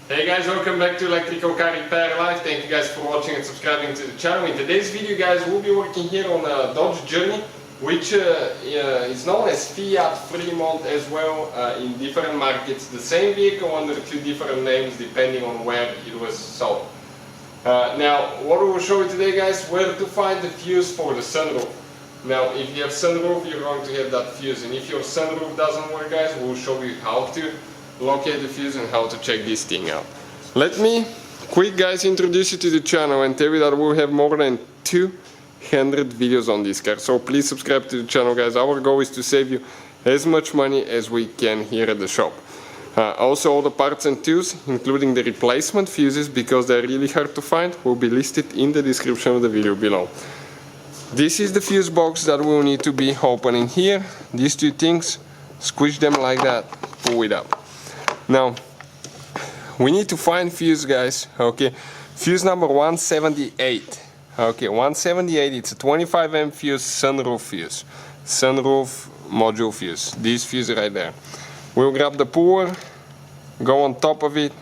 Hey guys, welcome back to Electrical Car Repair Live. Thank you guys for watching and subscribing to the channel. In today's video guys, we'll be working here on a Dodge Journey, which is known as Fiat Freemont as well in different markets. The same vehicle under two different names depending on where it was sold. Now, what we will show you today guys, where to find the fuse for the sunroof. Now, if you have sunroof, you're going to have that fuse, and if your sunroof doesn't work guys, we'll show you how to locate the fuse and how to check this thing out. Let me quick guys introduce you to the channel and tell you that we'll have more than 200 videos on this car, so please subscribe to the channel guys. Our goal is to save you as much money as we can here at the shop. Also all the parts and tools, including the replacement fuses, because they're really hard to find, will be listed in the description of the video below. This is the fuse box that we'll need to be opening here. These two things, squish them like that, pull it up. Now, we need to find fuse guys, okay, fuse number 178, okay, 178, it's a 25 amp fuse, sunroof fuse, sunroof module fuse, this fuse right there. We'll grab the puller, go on top of it,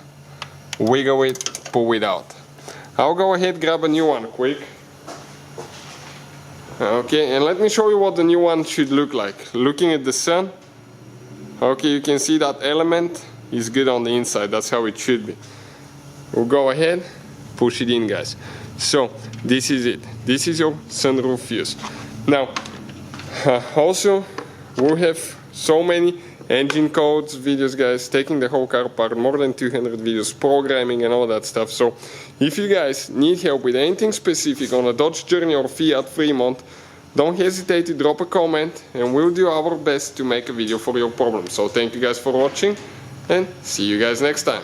wiggle it, pull it out. I'll go ahead, grab a new one quick. Okay, and let me show you what the new one should look like. Looking at the sun, okay, you can see that element is good on the inside, that's how it should be. We'll go ahead, push it in guys. So this is it, this is your sunroof fuse. Now also we'll have so many engine codes videos guys, taking the whole car apart, more than 200 videos, programming and all that stuff. So if you guys need help with anything specific on a Dodge Journey or Fiat Freemont, don't hesitate to drop a comment and we'll do our best to make a video for your problem. So thank you guys for watching and see you guys next time.